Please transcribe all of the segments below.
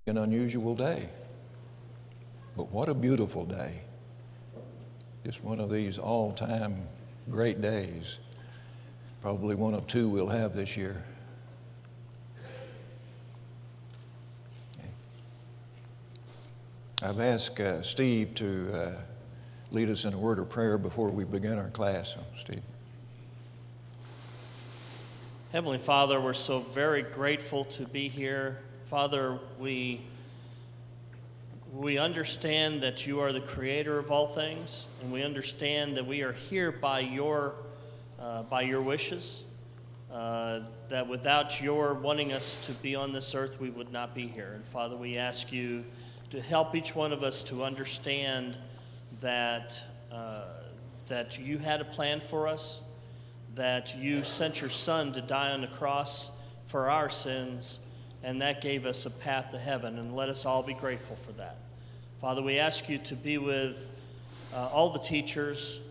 An unusual day, but what a beautiful day. Just one of these all-time great days. Probably one of two we'll have this year. I've asked Steve to lead us in a word of prayer before we begin our class. So, Steve. Heavenly Father, we're so very grateful to be here. Father, we understand that you are the creator of all things, and we understand that we are here by your wishes, that without your wanting us to be on this earth, we would not be here. And Father, we ask you to help each one of us to understand that you had a plan for us, that you sent your Son to die on the cross for our sins, and that gave us a path to heaven, and let us all be grateful for that. Father, we ask you to be with all the teachers,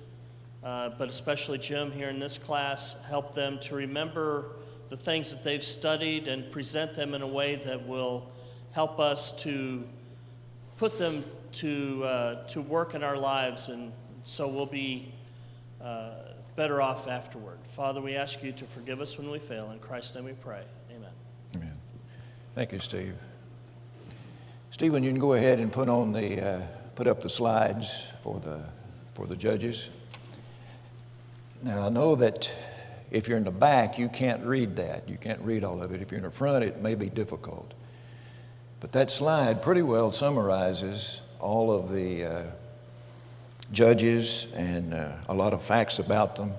but especially Jim here in this class. Help them to remember the things that they've studied and present them in a way that will help us to put them to work in our lives, and so we'll be better off afterward. Father, we ask you to forgive us when we fail. In Christ's name we pray. Amen. Amen. Thank you, Steve. Stephen, you can go ahead and put up the slides for the judges. Now, I know that if you're in the back, you can't read that. You can't read all of it. If you're in the front, it may be difficult. But that slide pretty well summarizes all of the judges and a lot of facts about them.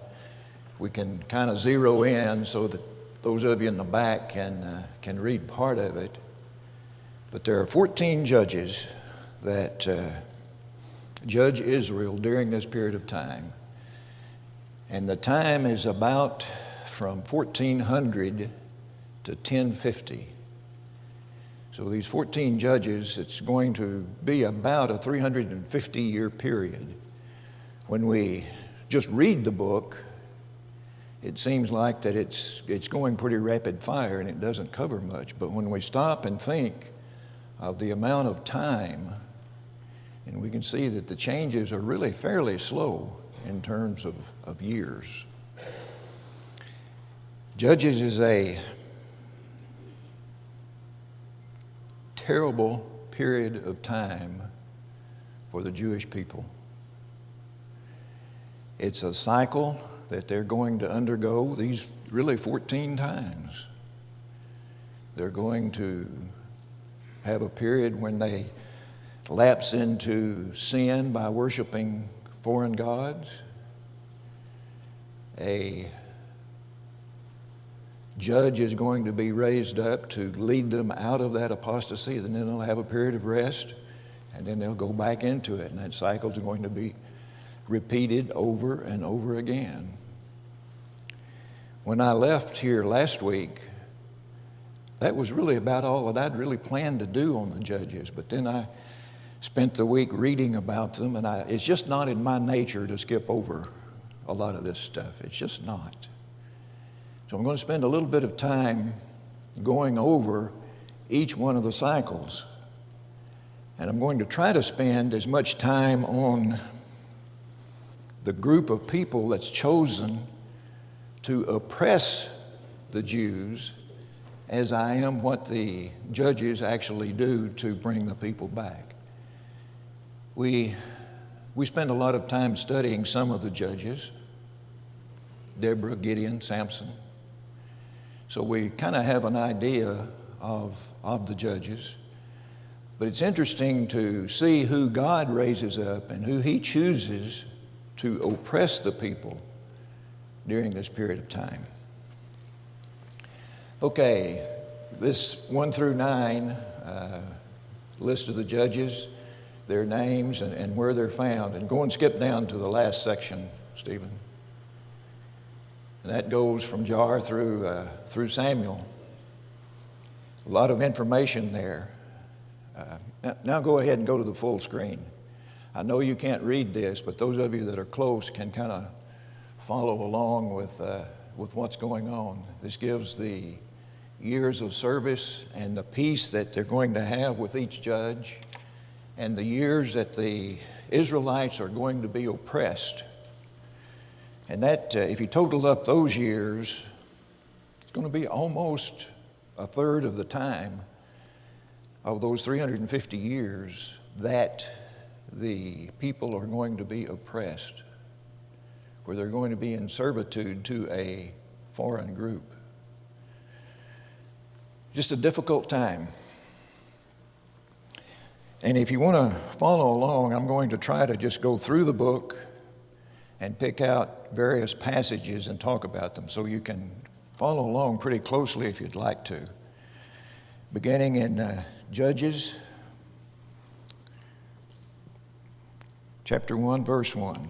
We can kind of zero in so that those of you in the back can read part of it. But there are 14 judges that judge Israel during this period of time. And the time is about from 1400 to 1050. So these 14 judges, it's going to be about a 350-year period. When we just read the book, it seems like that it's going pretty rapid fire and it doesn't cover much. But when we stop and think of the amount of time, and we can see that the changes are really fairly slow in terms of years. Judges is a terrible period of time for the Jewish people. It's a cycle that they're going to undergo these really 14 times. They're going to have a period when they lapse into sin by worshiping foreign gods. A judge is going to be raised up to lead them out of that apostasy, and then they'll have a period of rest, and then they'll go back into it, and that cycle is going to be repeated over and over again. When I left here last week, that was really about all that I'd really planned to do on the judges, but then I spent the week reading about them, and it's just not in my nature to skip over a lot of this stuff. It's just not. So I'm going to spend a little bit of time going over each one of the cycles. And I'm going to try to spend as much time on the group of people that's chosen to oppress the Jews as I am what the judges actually do to bring the people back. We spend a lot of time studying some of the judges, Deborah, Gideon, Samson. So we kind of have an idea of the judges. But it's interesting to see who God raises up and who he chooses to oppress the people during this period of time. Okay, this 1 through 9 list of the judges, their names and where they're found. And go and skip down to the last section, Stephen. And that goes from Jar through Samuel. A lot of information there. Now go ahead and go to the full screen. I know you can't read this, but those of you that are close can kind of follow along with what's going on. This gives the years of service and the peace that they're going to have with each judge, and the years that the Israelites are going to be oppressed. And that, if you total up those years, it's going to be almost a third of the time of those 350 years that the people are going to be oppressed, where they're going to be in servitude to a foreign group. Just a difficult time. And if you want to follow along, I'm going to try to just go through the book and pick out various passages and talk about them, so you can follow along pretty closely if you'd like to. Beginning in Judges, chapter 1, verse 1.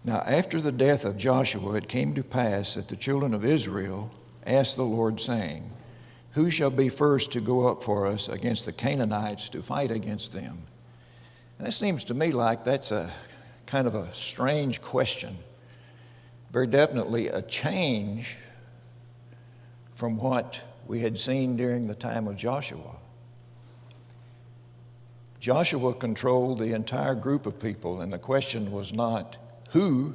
Now after the death of Joshua, it came to pass that the children of Israel asked the Lord, saying, Who shall be first to go up for us against the Canaanites to fight against them? And it seems to me like that's a kind of a strange question. Very definitely a change from what we had seen during the time of Joshua. Joshua controlled the entire group of people, and the question was not who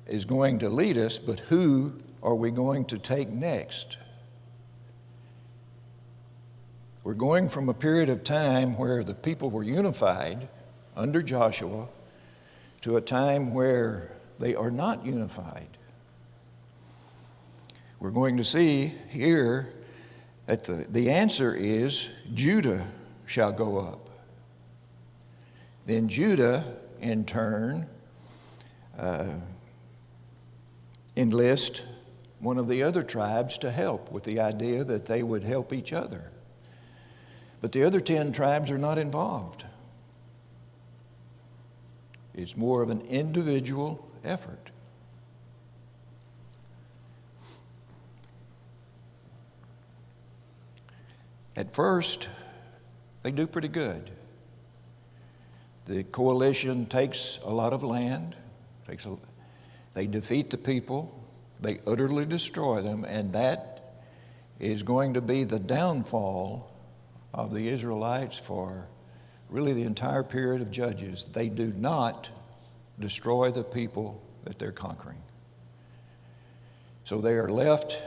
is going to lead us, but who are we going to take next? We're going from a period of time where the people were unified under Joshua to a time where they are not unified. We're going to see here that the answer is Judah shall go up. Then Judah, in turn, enlist one of the other tribes to help, with the idea that they would help each other. But the other 10 tribes are not involved. It's more of an individual effort. At first, they do pretty good. The coalition takes a lot of land, they defeat the people, they utterly destroy them, and that is going to be the downfall of the Israelites for really the entire period of Judges. They do not destroy the people that they're conquering. So they are left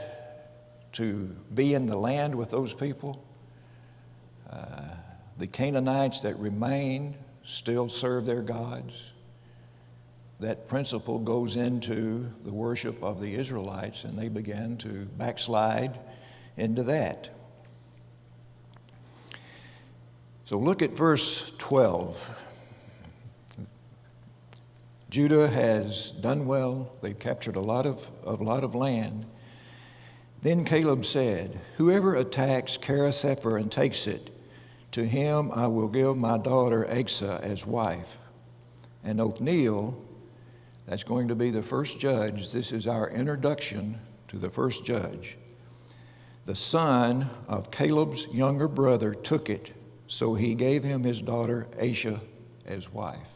to be in the land with those people. The Canaanites that remain still serve their gods. That principle goes into the worship of the Israelites, and they began to backslide into that. So look at verse 12. Judah has done well. They've captured a lot of land. Then Caleb said, Whoever attacks Kirjath-sepher and takes it, to him I will give my daughter Asa as wife. And Othniel, that's going to be the first judge. This is our introduction to the first judge. The son of Caleb's younger brother took it, so he gave him his daughter Asa as wife.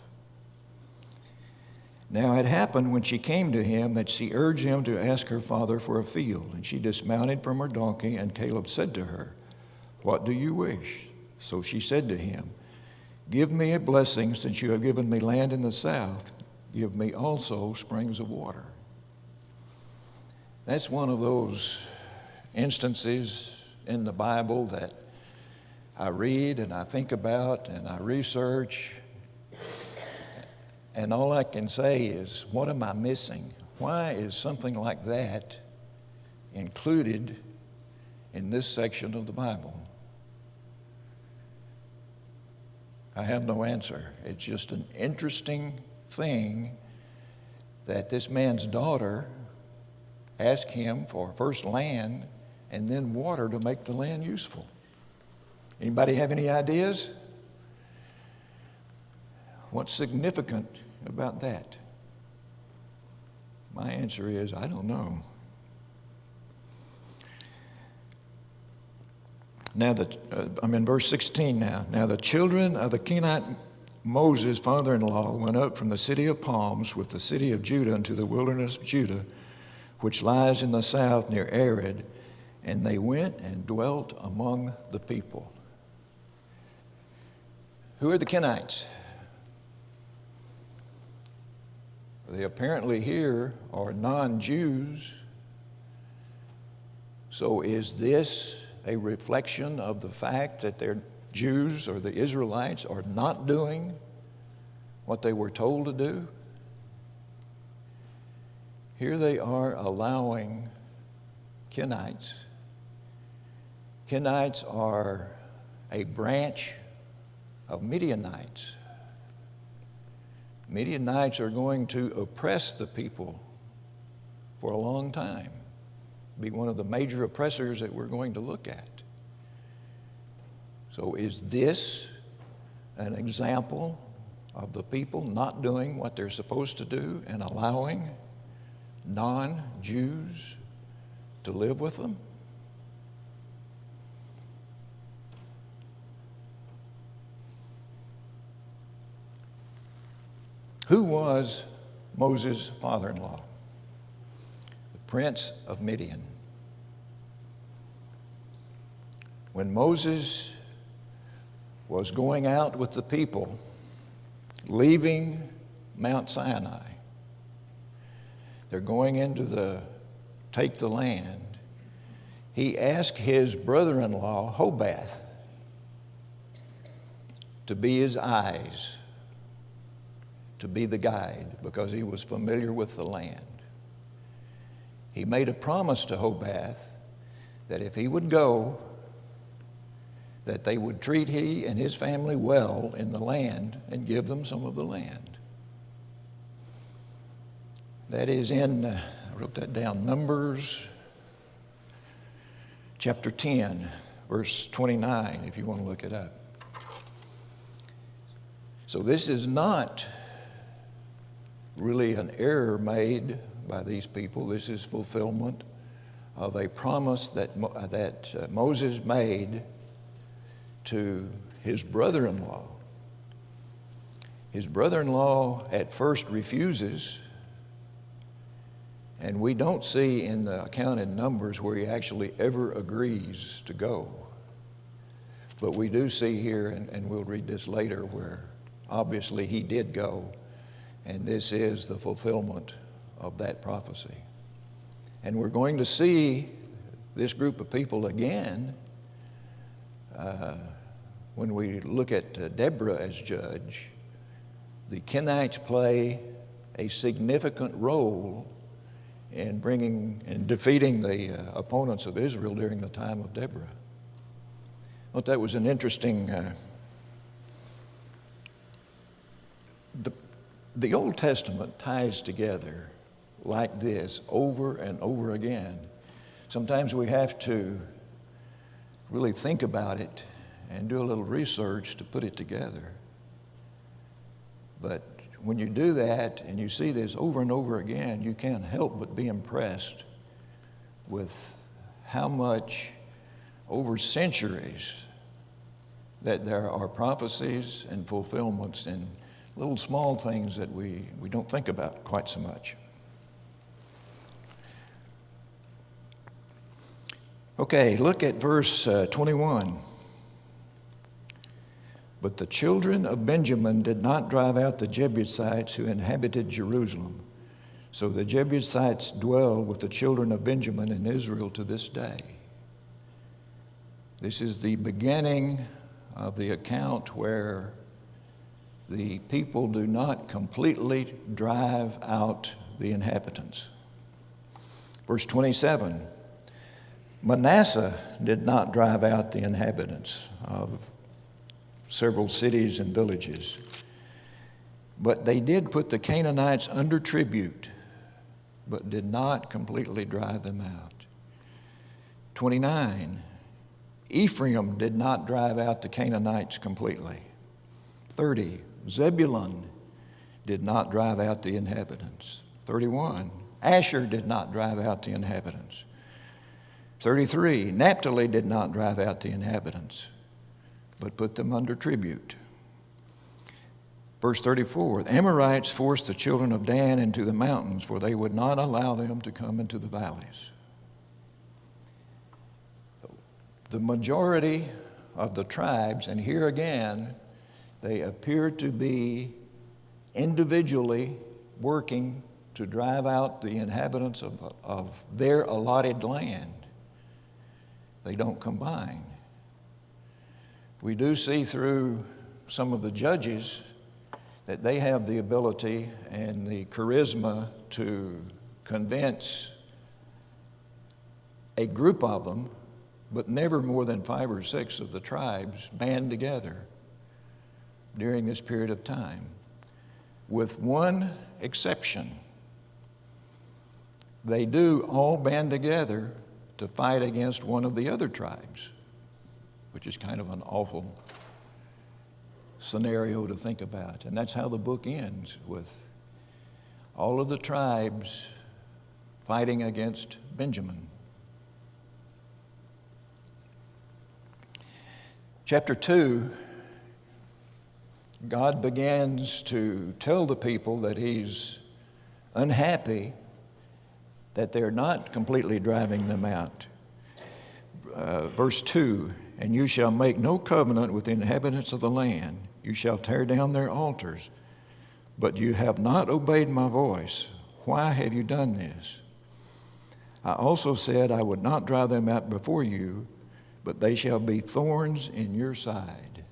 Now it happened when she came to him that she urged him to ask her father for a field. And she dismounted from her donkey, and Caleb said to her, What do you wish? So she said to him, Give me a blessing, since you have given me land in the south. Give me also springs of water. That's one of those instances in the Bible that I read and I think about and I research, and all I can say is, what am I missing? Why is something like that included in this section of the Bible? I have no answer. It's just an interesting thing that this man's daughter asked him for first land and then water to make the land useful. Anybody have any ideas? What's significant about that? My answer is, I don't know. Now, I'm in verse 16 now. Now the children of the Kenite Moses' father-in-law went up from the city of palms with the city of Judah into the wilderness of Judah, which lies in the south near Arad, and they went and dwelt among the people. Who are the Kenites? They apparently here are non-Jews. So is this a reflection of the fact that their Jews or the Israelites are not doing what they were told to do? Here they are allowing Kenites. Kenites are a branch of Midianites. Midianites are going to oppress the people for a long time, be one of the major oppressors that we're going to look at. So is this an example of the people not doing what they're supposed to do and allowing non-Jews to live with them? Who was Moses' father-in-law? The prince of Midian. When Moses was going out with the people, leaving Mount Sinai, they're going into take the land. He asked his brother-in-law, Hobath, to be his eyes, to be the guide, because he was familiar with the land. He made a promise to Hobath that if he would go, that they would treat he and his family well in the land and give them some of the land. That is in, I wrote that down, Numbers chapter 10, verse 29, if you want to look it up. So this is not really an error made by these people. This is fulfillment of a promise that Moses made to his brother-in-law. His brother-in-law at first refuses, and we don't see in the account in Numbers where he actually ever agrees to go. But we do see here, and we'll read this later, where obviously he did go, and this is the fulfillment of that prophecy. And we're going to see this group of people again when we look at Deborah as judge. The Kenites play a significant role in bringing and defeating the opponents of Israel during the time of Deborah. I thought that was an interesting. The Old Testament ties together like this over and over again. Sometimes we have to really think about it and do a little research to put it together. But when you do that and you see this over and over again, you can't help but be impressed with how much over centuries that there are prophecies and fulfillments and little small things that we don't think about quite so much. Okay, look at verse 21. But the children of Benjamin did not drive out the Jebusites who inhabited Jerusalem. So the Jebusites dwell with the children of Benjamin in Israel to this day. This is the beginning of the account where the people do not completely drive out the inhabitants. Verse 27. Manasseh did not drive out the inhabitants of several cities and villages, but they did put the Canaanites under tribute, but did not completely drive them out. 29. Ephraim did not drive out the Canaanites completely. 30. Zebulun did not drive out the inhabitants. 31. Asher did not drive out the inhabitants. 33, Naphtali did not drive out the inhabitants, but put them under tribute. Verse 34, the Amorites forced the children of Dan into the mountains, for they would not allow them to come into the valleys. The majority of the tribes, and here again, they appear to be individually working to drive out the inhabitants of their allotted land. They don't combine. We do see through some of the judges that they have the ability and the charisma to convince a group of them, but never more than 5 or 6 of the tribes band together during this period of time, with one exception. They do all band together to fight against one of the other tribes, which is kind of an awful scenario to think about. And that's how the book ends, with all of the tribes fighting against Benjamin. Chapter 2, God begins to tell the people that He's unhappy that they're not completely driving them out. Verse 2, and you shall make no covenant with the inhabitants of the land. You shall tear down their altars, but you have not obeyed my voice. Why have you done this? I also said I would not drive them out before you, but they shall be thorns in your side.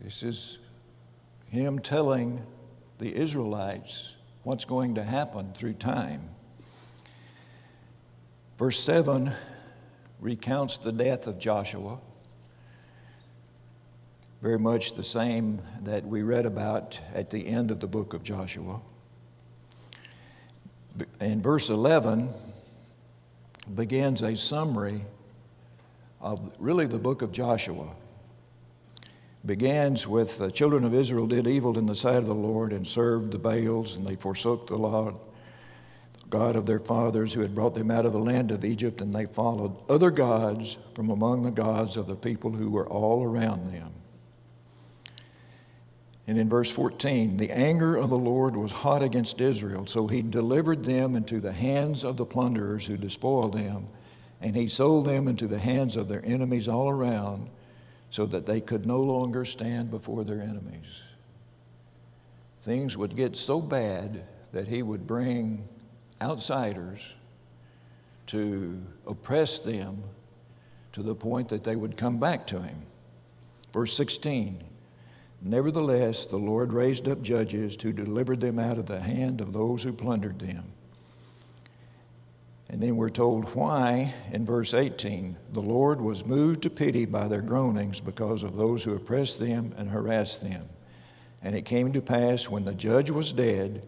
This is Him telling the Israelites what's going to happen through time. Verse 7 recounts the death of Joshua, very much the same that we read about at the end of the book of Joshua. And verse 11 begins a summary of really the book of Joshua. Begins with the children of Israel did evil in the sight of the Lord and served the Baals, and they forsook the Lord, God of their fathers, who had brought them out of the land of Egypt, and they followed other gods from among the gods of the people who were all around them. And in verse 14, the anger of the Lord was hot against Israel, so He delivered them into the hands of the plunderers who despoiled them, and He sold them into the hands of their enemies all around, so that they could no longer stand before their enemies. Things would get so bad that He would bring outsiders to oppress them to the point that they would come back to Him. Verse 16, nevertheless, the Lord raised up judges to deliver them out of the hand of those who plundered them. And then we're told why in verse 18. The Lord was moved to pity by their groanings because of those who oppressed them and harassed them. And it came to pass when the judge was dead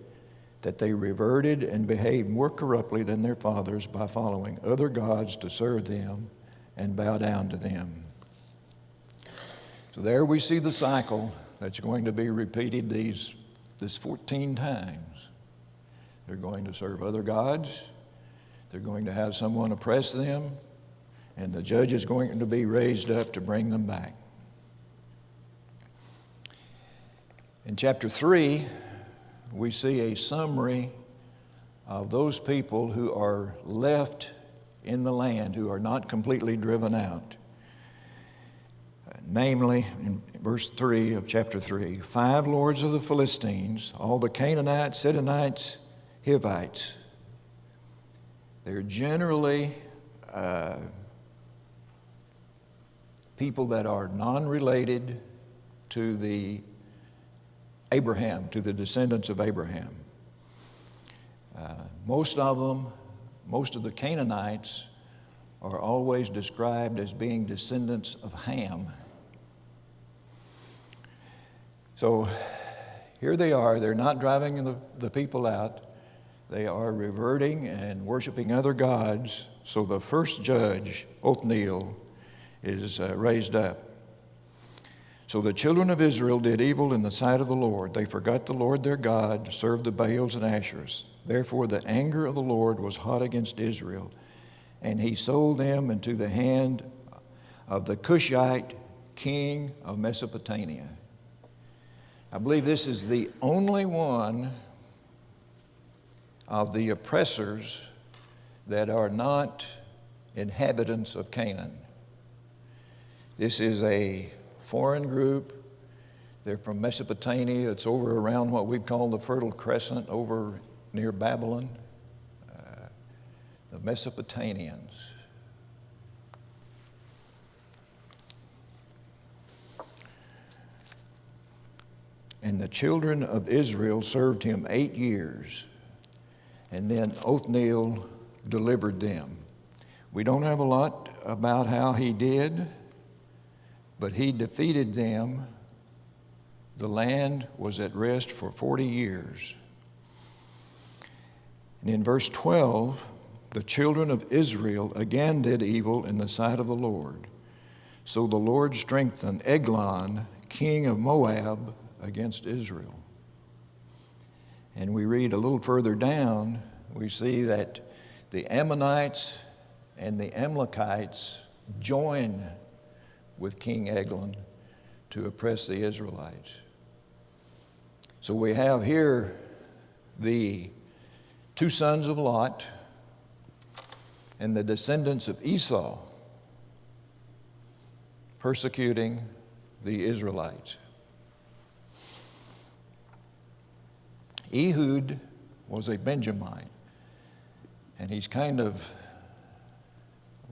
that they reverted and behaved more corruptly than their fathers by following other gods to serve them and bow down to them. So there we see the cycle that's going to be repeated this 14 times. They're going to serve other gods. They're going to have someone oppress them, and the judge is going to be raised up to bring them back. In chapter 3, we see a summary of those people who are left in the land, who are not completely driven out. Namely, in verse 3 of chapter 3, 5 lords of the Philistines, all the Canaanites, Sidonites, Hivites. They're generally people that are non-related to the descendants of Abraham. Most of the Canaanites are always described as being descendants of Ham. So here they are. They're not driving the people out. They are reverting and worshiping other gods. So the first judge, Othniel, is raised up. So the children of Israel did evil in the sight of the Lord. They forgot the Lord their God, served the Baals and Asherahs. Therefore the anger of the Lord was hot against Israel, and He sold them into the hand of the Cushite king of Mesopotamia. I believe this is the only one of the oppressors that are not inhabitants of Canaan. This is a foreign group. They're from Mesopotamia. It's over around what we call the Fertile Crescent, over near Babylon. The Mesopotamians. And the children of Israel served him 8 years, and then Othniel delivered them. We don't have a lot about how he did, but he defeated them. The land was at rest for 40 years. And in verse 12, the children of Israel again did evil in the sight of the Lord. So the Lord strengthened Eglon, king of Moab, against Israel. And we read a little further down, we see that the Ammonites and the Amalekites join with King Eglon to oppress the Israelites. So we have here the two sons of Lot and the descendants of Esau persecuting the Israelites. Ehud was a Benjamite, and he's kind of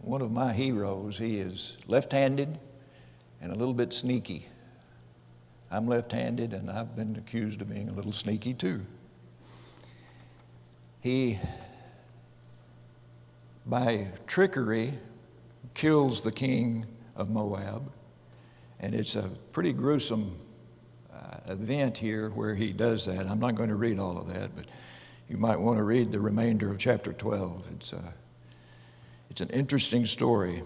one of my heroes. He is left-handed and a little bit sneaky. I'm left-handed, and I've been accused of being a little sneaky too. He, by trickery, kills the king of Moab, and it's a pretty gruesome event here where he does that. I'm not going to read all of that, but you might want to read the remainder of chapter 12. It's an interesting story.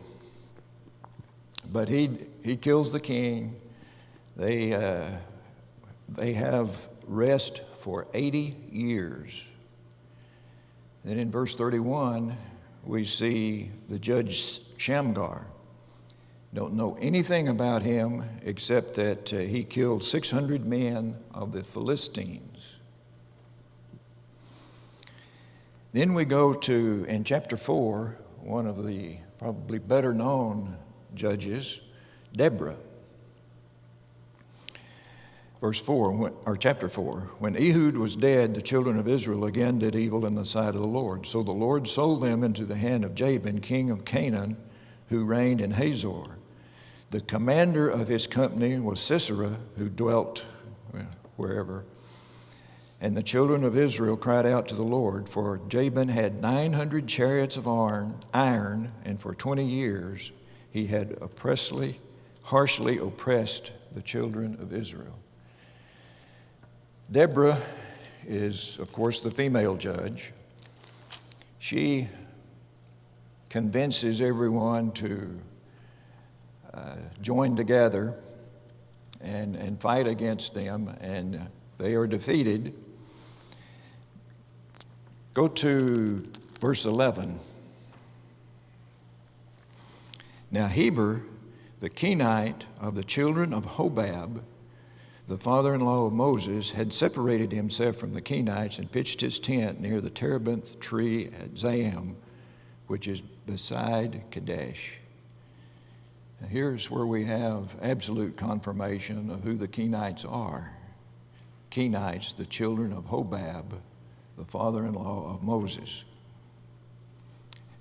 But he kills the king. They have rest for 80 years. Then in verse 31, we see the judge Shamgar. Don't know anything about him except that he killed 600 men of the Philistines. Then we go to, in chapter 4, one of the probably better known judges, Deborah. Verse 4, or chapter 4, when Ehud was dead, the children of Israel again did evil in the sight of the Lord. So the Lord sold them into the hand of Jabin, king of Canaan, who reigned in Hazor. The commander of his company was Sisera, who dwelt wherever. And the children of Israel cried out to the Lord, for Jabin had 900 chariots of iron, and for 20 years he had harshly oppressed the children of Israel. Deborah is, of course, the female judge. She convinces everyone to join together and fight against them, and they are defeated. Go to verse 11. Now Heber, the Kenite of the children of Hobab, the father-in-law of Moses, had separated himself from the Kenites and pitched his tent near the terebinth tree at Zaim, which is beside Kadesh. Now here's where we have absolute confirmation of who the Kenites are. Kenites, the children of Hobab, the father-in-law of Moses,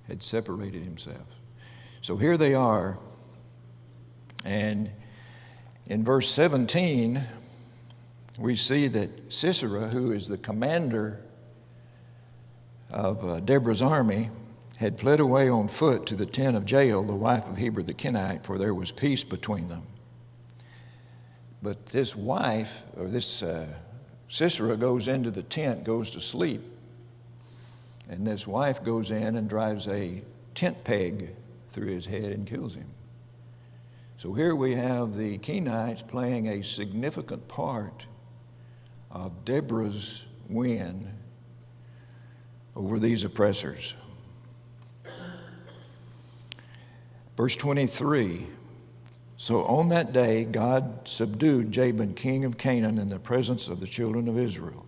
had separated himself. So here they are, and in verse 17, we see that Sisera, who is the commander of Deborah's army, had fled away on foot to the tent of Jael, the wife of Heber the Kenite, for there was peace between them. But this wife, or this Sisera, goes into the tent, goes to sleep, and this wife goes in and drives a tent peg through his head and kills him. So here we have the Kenites playing a significant part of Deborah's win over these oppressors. Verse 23, So on that day, God subdued Jabin, king of Canaan, in the presence of the children of Israel.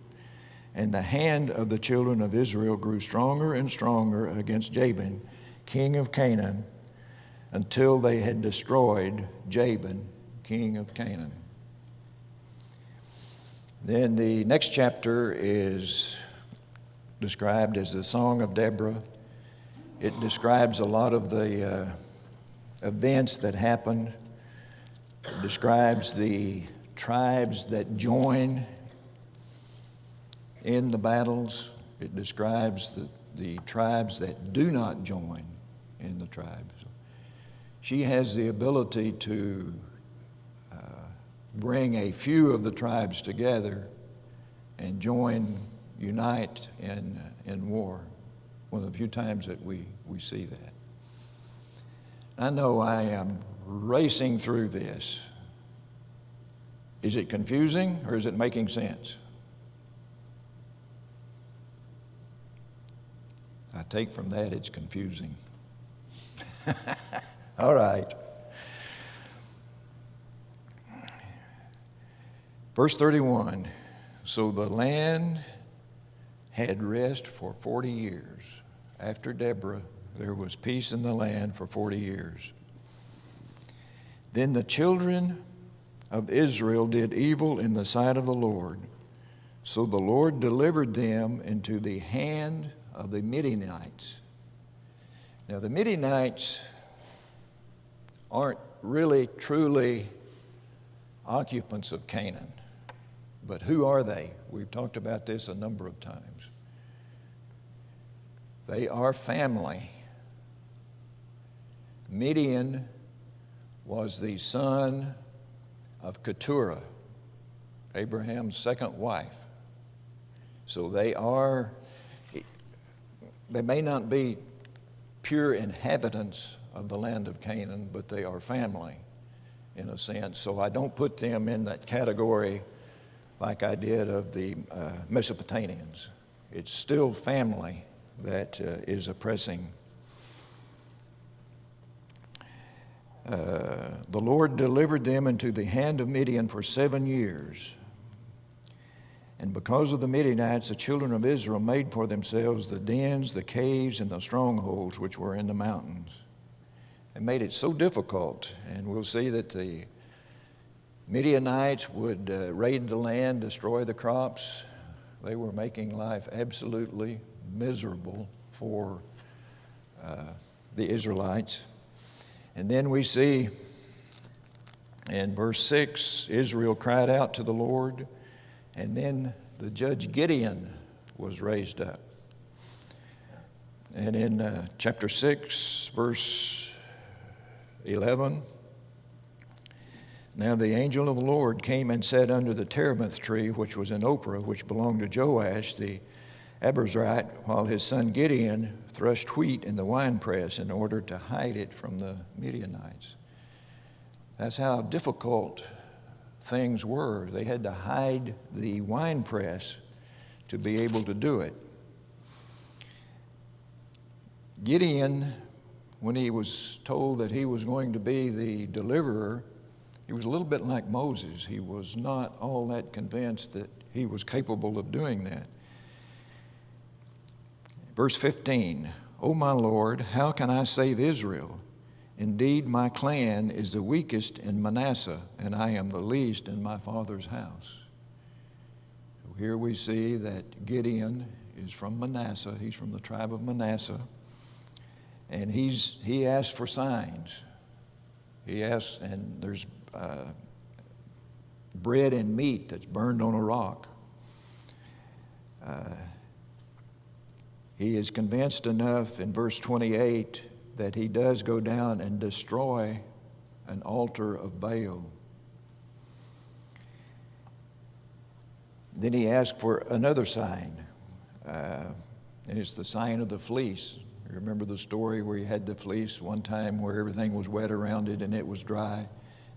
And the hand of the children of Israel grew stronger and stronger against Jabin, king of Canaan, until they had destroyed Jabin, king of Canaan. Then the next chapter is described as the Song of Deborah. It describes a lot of the events that happened. It describes the tribes that join in the battles. It describes the tribes that do not join in the tribes. She has the ability to bring a few of the tribes together and unite in war. One of the few times that we see that. I know I am racing through this. Is it confusing or is it making sense? I take from that it's confusing. All right. Verse 31, so the land had rest for 40 years. After Deborah, there was peace in the land for 40 years. Then the children of Israel did evil in the sight of the Lord. So the Lord delivered them into the hand of the Midianites. Now the Midianites aren't really truly occupants of Canaan. But who are they? We've talked about this a number of times. They are family. Midian was the son of Keturah, Abraham's second wife. So they may not be pure inhabitants of the land of Canaan, but they are family in a sense. So I don't put them in that category like I did of the Mesopotamians. It's still family that is oppressing. The Lord delivered them into the hand of Midian for 7 years. And because of the Midianites, the children of Israel made for themselves the dens, the caves, and the strongholds which were in the mountains. They made it so difficult, and we'll see that the Midianites would raid the land, destroy the crops. They were making life absolutely miserable for the Israelites. And then we see in verse 6, Israel cried out to the Lord, and then the judge Gideon was raised up. And in chapter 6, verse 11, now the angel of the Lord came and sat under the terebinth tree, which was in Ophrah, which belonged to Joash the Abiezrite, while his son Gideon threshed wheat in the winepress in order to hide it from the Midianites. That's how difficult things were. They had to hide the winepress to be able to do it. Gideon, when he was told that he was going to be the deliverer, he was a little bit like Moses. He was not all that convinced that he was capable of doing that. Verse 15, O my Lord, how can I save Israel? Indeed, my clan is the weakest in Manasseh, and I am the least in my father's house. So here we see that Gideon is from Manasseh. He's from the tribe of Manasseh. And he asked for signs. He asked, and there's bread and meat that's burned on a rock. He is convinced enough in verse 28 that he does go down and destroy an altar of Baal. Then he asked for another sign, and it's the sign of the fleece. You remember the story where he had the fleece one time where everything was wet around it and it was dry.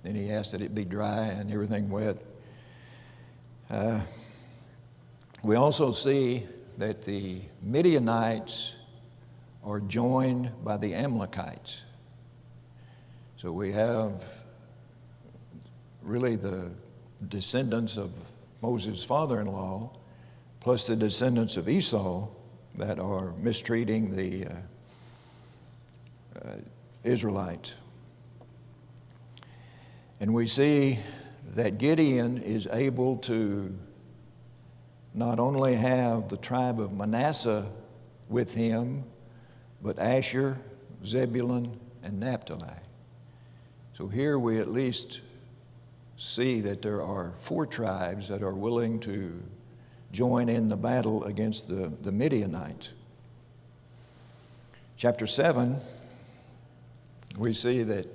Then he asked that it be dry and everything wet. We also see that the Midianites are joined by the Amalekites. So we have really the descendants of Moses' father-in-law, plus the descendants of Esau that are mistreating the Israelites. And we see that Gideon is able to not only have the tribe of Manasseh with him, but Asher, Zebulun, and Naphtali. So here we at least see that there are 4 tribes that are willing to join in the battle against the Midianites. Chapter 7, we see that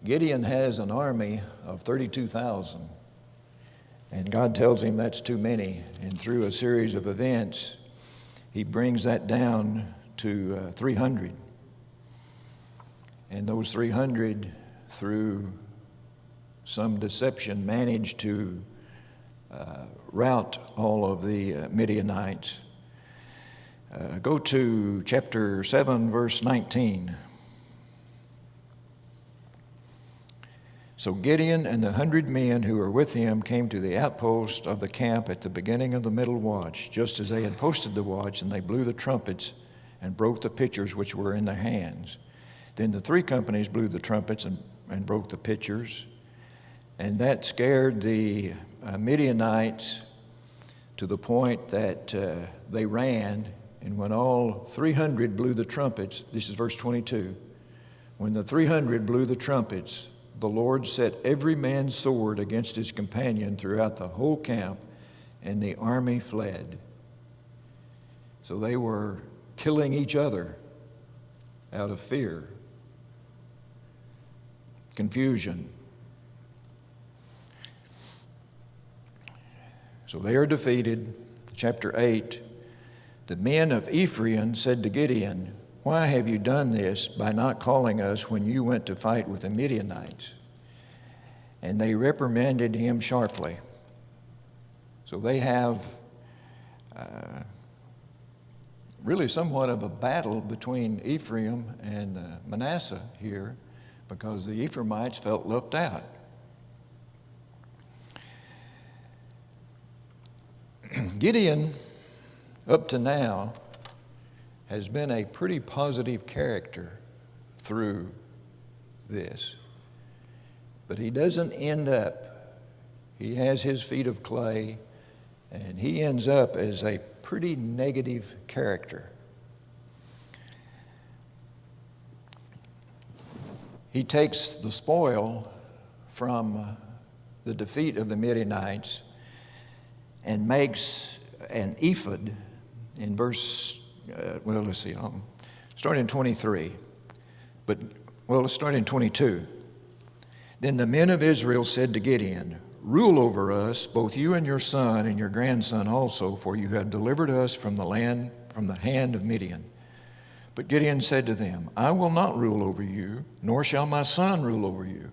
Gideon has an army of 32,000, and God tells him that's too many. And through a series of events, he brings that down to 300. And those 300, through some deception, managed to rout all of the Midianites. Go to chapter 7, verse 19. So Gideon and the 100 men who were with him came to the outpost of the camp at the beginning of the middle watch, just as they had posted the watch, and they blew the trumpets and broke the pitchers which were in their hands. Then the 3 companies blew the trumpets and broke the pitchers, and that scared the Midianites to the point that they ran. And when all 300 blew the trumpets, this is verse 22, when the 300 blew the trumpets, the Lord set every man's sword against his companion throughout the whole camp, and the army fled. So they were killing each other out of fear, confusion. So they are defeated. Chapter 8, the men of Ephraim said to Gideon, "Why have you done this by not calling us when you went to fight with the Midianites?" And they reprimanded him sharply. So they have really somewhat of a battle between Ephraim and Manasseh here, because the Ephraimites felt left out. Gideon, up to now, has been a pretty positive character through this. But he doesn't end up, he has his feet of clay, and he ends up as a pretty negative character. He takes the spoil from the defeat of the Midianites and makes an ephod in verse, start in 23. Let's start in 22. Then the men of Israel said to Gideon, "Rule over us, both you and your son and your grandson also, for you have delivered us from the hand of Midian." But Gideon said to them, "I will not rule over you, nor shall my son rule over you."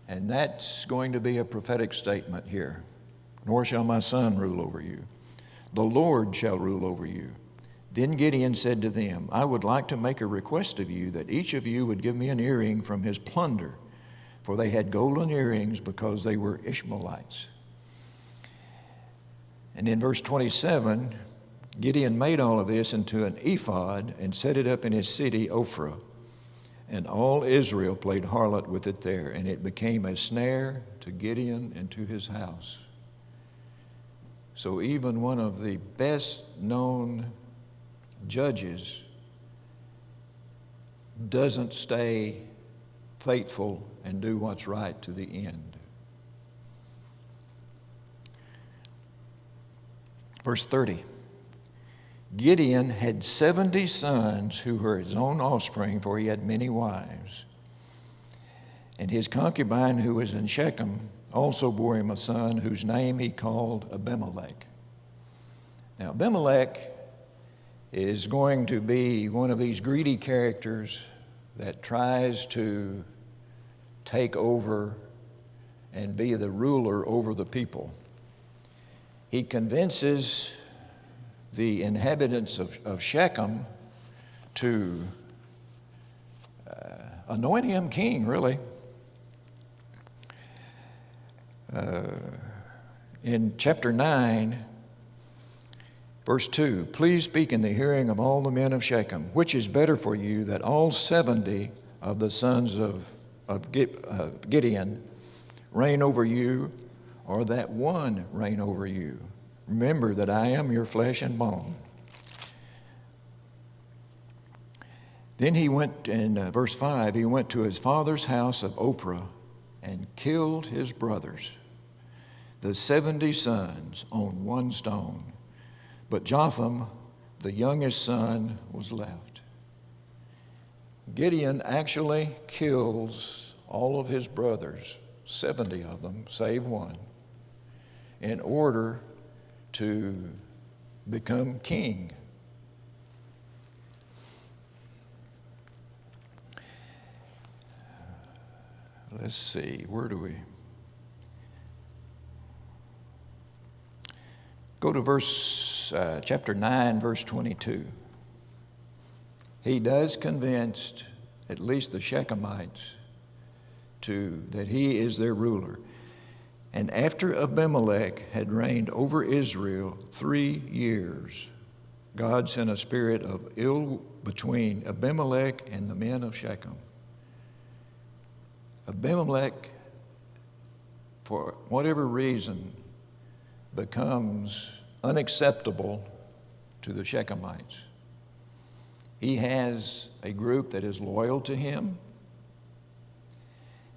And that's going to be a prophetic statement here. "Nor shall my son rule over you. The Lord shall rule over you." Then Gideon said to them, "I would like to make a request of you, that each of you would give me an earring from his plunder." For they had golden earrings, because they were Ishmaelites. And in verse 27, Gideon made all of this into an ephod and set it up in his city, Ophrah. And all Israel played harlot with it there, and it became a snare to Gideon and to his house. So even one of the best known judges doesn't stay faithful and do what's right to the end. Verse 30. Gideon had 70 sons who were his own offspring, for he had many wives. And his concubine, who was in Shechem, also bore him a son whose name he called Abimelech. Now, Abimelech is going to be one of these greedy characters that tries to take over and be the ruler over the people. He convinces the inhabitants of Shechem to anoint him king, really. In chapter 9, verse 2, please speak in the hearing of all the men of Shechem, which is better for you, that all 70 of the sons of Gideon reign over you, or that one reign over you? Remember that I am your flesh and bone. Then he went, in verse 5, he went to his father's house of Oprah and killed his brothers, the 70 sons, on one stone. But Jotham, the youngest son, was left. Gideon actually kills all of his brothers, 70 of them, save one, in order to become king. Let's see, where do we? Go to chapter 9, verse 22. He does convince at least the Shechemites that he is their ruler. And after Abimelech had reigned over Israel 3 years, God sent a spirit of ill between Abimelech and the men of Shechem. Abimelech, for whatever reason, becomes unacceptable to the Shechemites. He has a group that is loyal to him.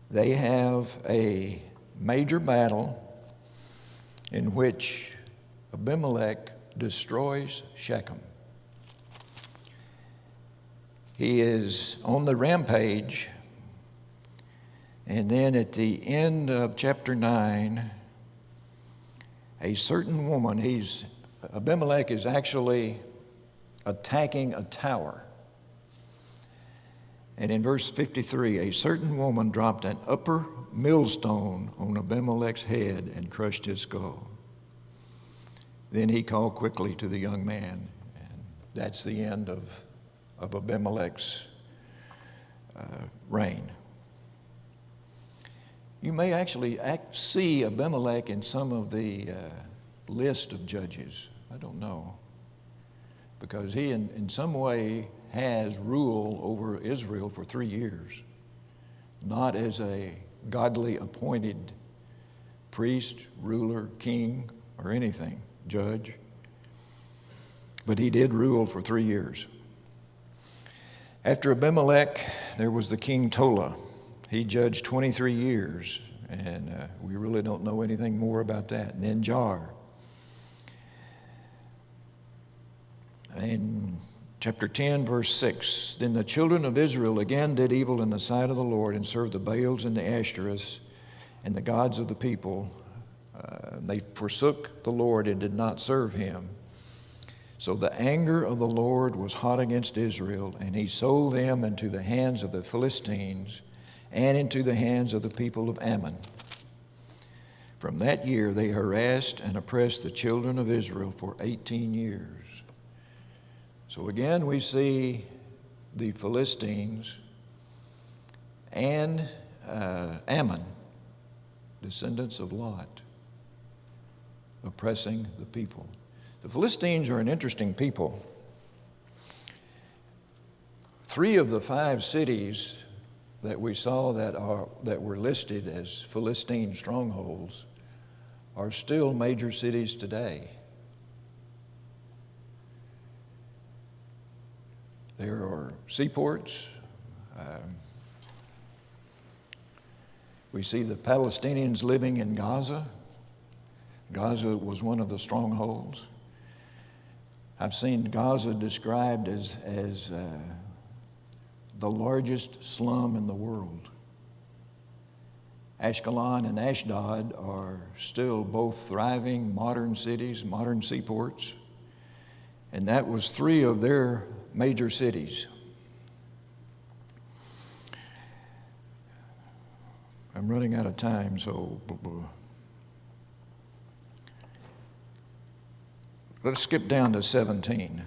They have a major battle in which Abimelech destroys Shechem. He is on the rampage. And then at the end of chapter 9, a certain woman, Abimelech is actually attacking a tower. And in verse 53, a certain woman dropped an upper millstone on Abimelech's head and crushed his skull. Then he called quickly to the young man, and that's the end of Abimelech's reign. You may actually see Abimelech in some of the list of judges. I don't know. Because he, in some way, has rule over Israel for 3 years. Not as a godly appointed priest, ruler, king, or anything, judge. But he did rule for 3 years. After Abimelech, there was the king Tola. He judged 23 years, and we really don't know anything more about that. And then Jar. In chapter 10, verse 6, then the children of Israel again did evil in the sight of the Lord and served the Baals and the Ashtoreths and the gods of the people. They forsook the Lord and did not serve him. So the anger of the Lord was hot against Israel, and he sold them into the hands of the Philistines and into the hands of the people of Ammon. From that year they harassed and oppressed the children of Israel for 18 years. So again we see the Philistines and Ammon, descendants of Lot, oppressing the people. The Philistines are an interesting people. 3 of the 5 cities that we saw that were listed as Philistine strongholds are still major cities today. There are seaports. We see the Palestinians living in Gaza. Gaza was one of the strongholds. I've seen Gaza described as the largest slum in the world. Ashkelon and Ashdod are still both thriving modern cities, modern seaports, and that was 3 of their major cities. I'm running out of time, so let's skip down to 17.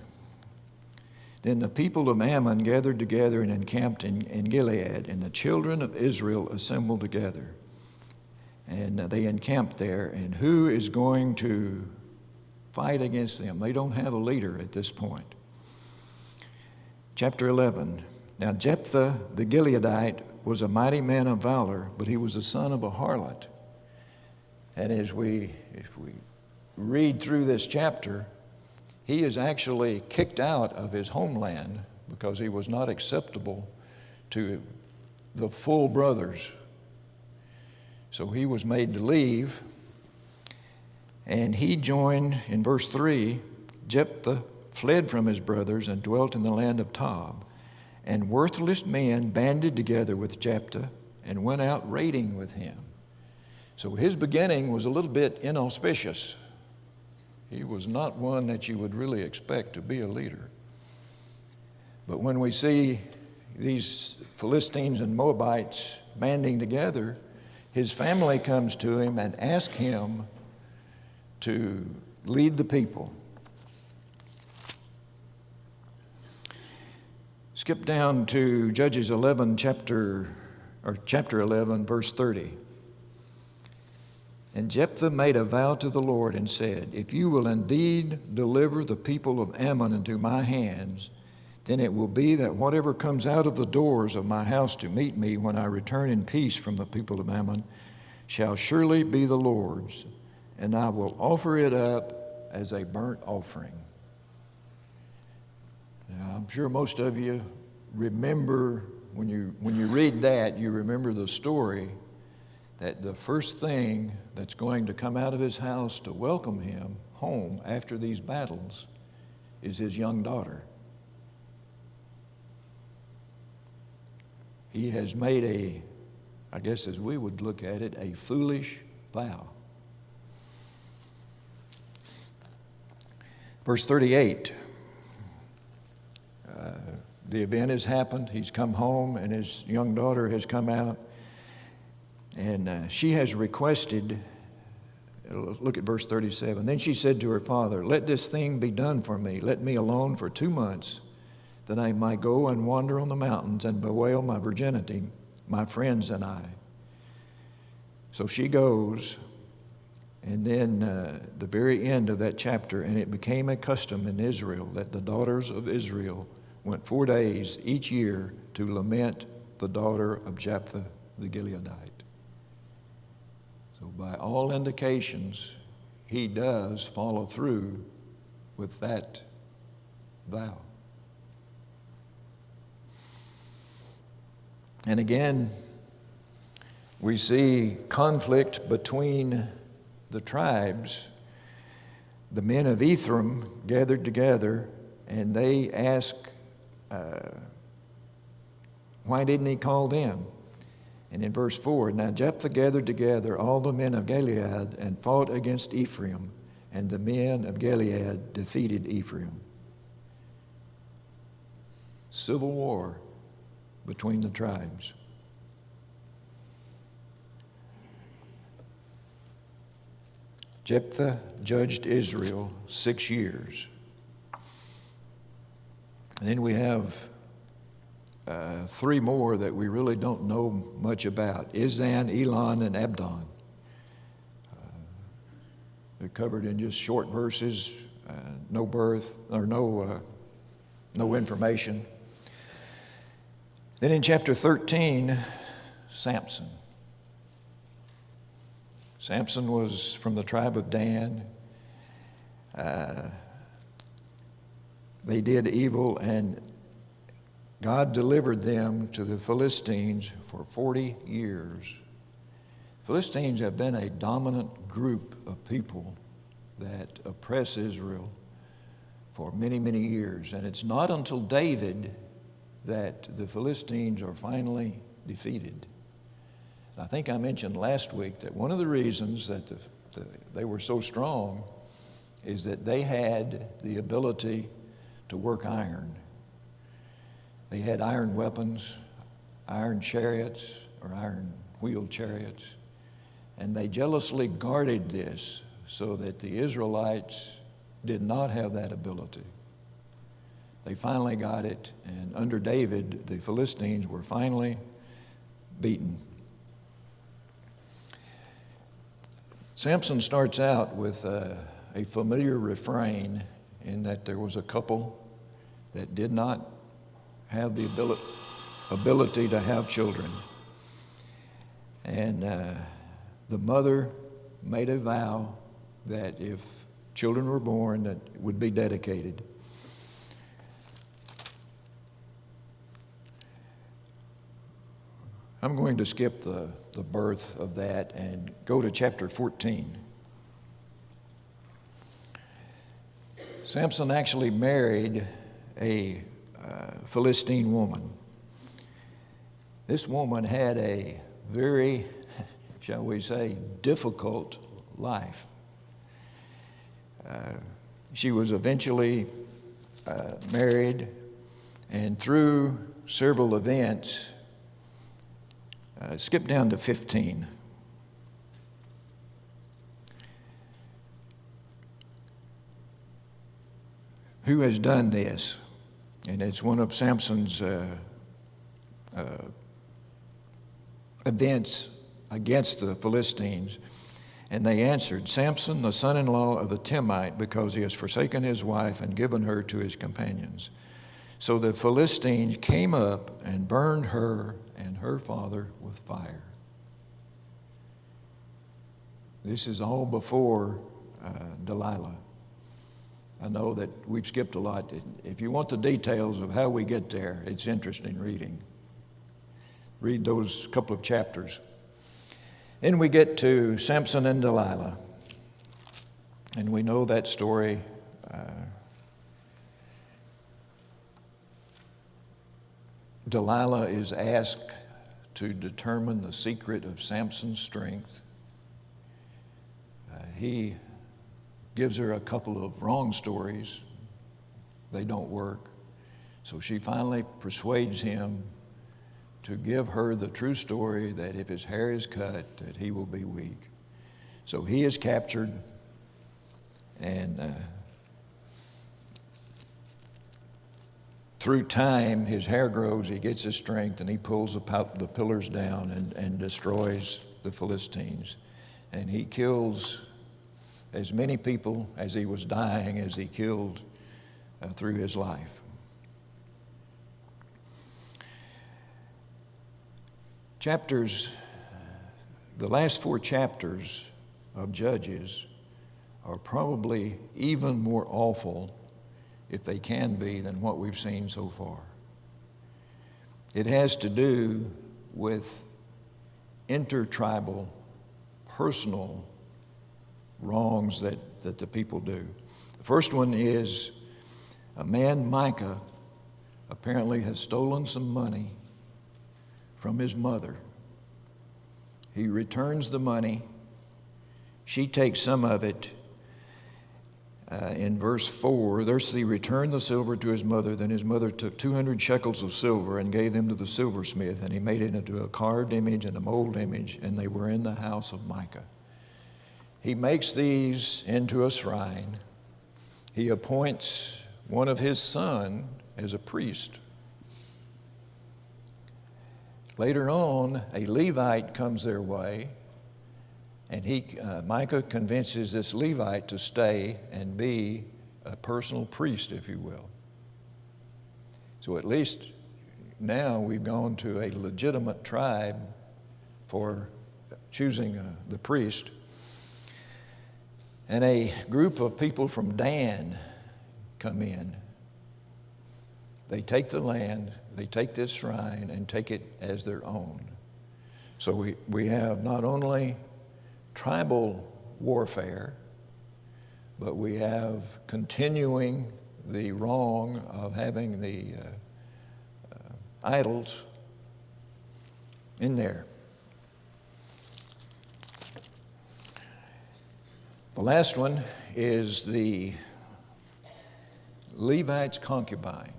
Then the people of Ammon gathered together and encamped in Gilead, and the children of Israel assembled together. And they encamped there. And who is going to fight against them? They don't have a leader at this point. Chapter 11. Now Jephthah the Gileadite was a mighty man of valor, but he was the son of a harlot. And if we read through this chapter, he is actually kicked out of his homeland because he was not acceptable to the full brothers. So he was made to leave, and he joined, in verse 3, Jephthah fled from his brothers and dwelt in the land of Tob. And worthless men banded together with Jephthah and went out raiding with him. So his beginning was a little bit inauspicious. He was not one that you would really expect to be a leader. But when we see these Philistines and Moabites banding together, his family comes to him and asks him to lead the people. Skip down to Judges 11, chapter 11, verse 30. And Jephthah made a vow to the Lord and said, if you will indeed deliver the people of Ammon into my hands, then it will be that whatever comes out of the doors of my house to meet me when I return in peace from the people of Ammon shall surely be the Lord's, and I will offer it up as a burnt offering. Now, I'm sure most of you remember, when you read that, you remember the story that the first thing that's going to come out of his house to welcome him home after these battles is his young daughter. He has made I guess as we would look at it, a foolish vow. Verse 38, the event has happened. He's come home and his young daughter has come out. And she has requested, look at verse 37. Then she said to her father, let this thing be done for me. Let me alone for 2 months, that I might go and wander on the mountains and bewail my virginity, my friends and I. So she goes, and then the very end of that chapter, and it became a custom in Israel that the daughters of Israel went 4 days each year to lament the daughter of Jephthah the Gileadite. So by all indications, he does follow through with that vow. And again, we see conflict between the tribes. The men of Ephraim gathered together and they ask, why didn't he call them? And in verse 4, now Jephthah gathered together all the men of Gilead and fought against Ephraim, and the men of Gilead defeated Ephraim. Civil war between the tribes. Jephthah judged Israel 6 years. And then we have 3 more that we really don't know much about. Izan, Elon, and Abdon. They're covered in just short verses, no birth, or no information. Then in chapter 13, Samson. Samson was from the tribe of Dan. They did evil, and God delivered them to the Philistines for 40 years. Philistines have been a dominant group of people that oppress Israel for many, many years. And it's not until David that the Philistines are finally defeated. I think I mentioned last week that one of the reasons that they were so strong is that they had the ability to work iron. They had iron weapons, iron chariots, or iron-wheeled chariots, and they jealously guarded this so that the Israelites did not have that ability. They finally got it, and under David, the Philistines were finally beaten. Samson starts out with a familiar refrain in that there was a couple that did not have the ability to have children. And the mother made a vow that if children were born, that it would be dedicated. I'm going to skip the birth of that and go to chapter 14. Samson actually married a Philistine woman. This woman had a very, shall we say, difficult life. She was eventually married, and through several events, skip down to 15. Who has done this? And it's one of Samson's events against the Philistines. And they answered, Samson, the son-in-law of the Timnite, because he has forsaken his wife and given her to his companions. So the Philistines came up and burned her and her father with fire. This is all before Delilah. I know that we've skipped a lot. If you want the details of how we get there, it's interesting reading. Read those couple of chapters. Then we get to Samson and Delilah. And we know that story. Delilah is asked to determine the secret of Samson's strength. He gives her a couple of wrong stories. They don't work. So she finally persuades him to give her the true story that if his hair is cut, that he will be weak. So he is captured, and through time, his hair grows, he gets his strength, and he pulls the pillars down and destroys the Philistines. And he kills as many people as he was dying as he killed through his life. The last 4 chapters of Judges are probably even more awful, if they can be, than what we've seen so far. It has to do with intertribal, personal wrongs that the people do. The first one is a man, Micah, apparently has stolen some money from his mother. He returns the money. She takes some of it. In verse 4, thus he returned the silver to his mother. Then his mother took 200 shekels of silver and gave them to the silversmith, and he made it into a carved image and a mold image, and they were in the house of Micah. He makes these into a shrine. He appoints one of his sons as a priest. Later on, a Levite comes their way, and Micah convinces this Levite to stay and be a personal priest, if you will. So at least now we've gone to a legitimate tribe for choosing the priest. And a group of people from Dan come in. They take the land, they take this shrine, and take it as their own. So we have not only tribal warfare, but we have continuing the wrong of having the idols in there. The last one is the Levite's concubine.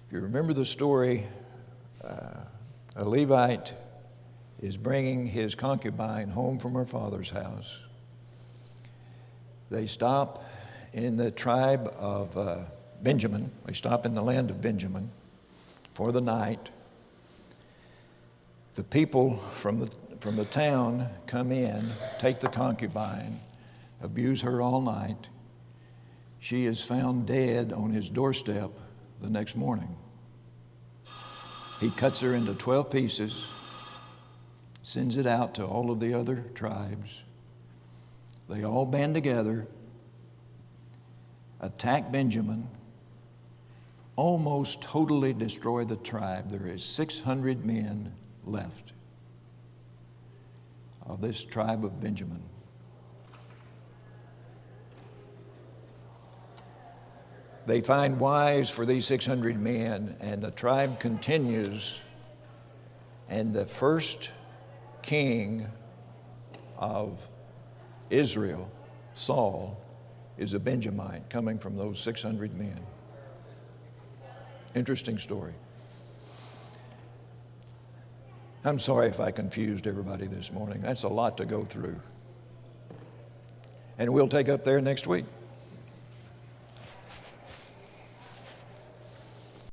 If you remember the story, a Levite is bringing his concubine home from her father's house. They stop in the tribe of Benjamin. They stop in the land of Benjamin for the night. The people from from the town come in, take the concubine, abuse her all night. She is found dead on his doorstep the next morning. He cuts her into 12 pieces, sends it out to all of the other tribes. They all band together, attack Benjamin, almost totally destroy the tribe. There is 600 men left of this tribe of Benjamin. They find wives for these 600 men, and the tribe continues, and the first king of Israel, Saul, is a Benjamite coming from those 600 men. Interesting story. I'm sorry if I confused everybody this morning. That's a lot to go through. And we'll take up there next week.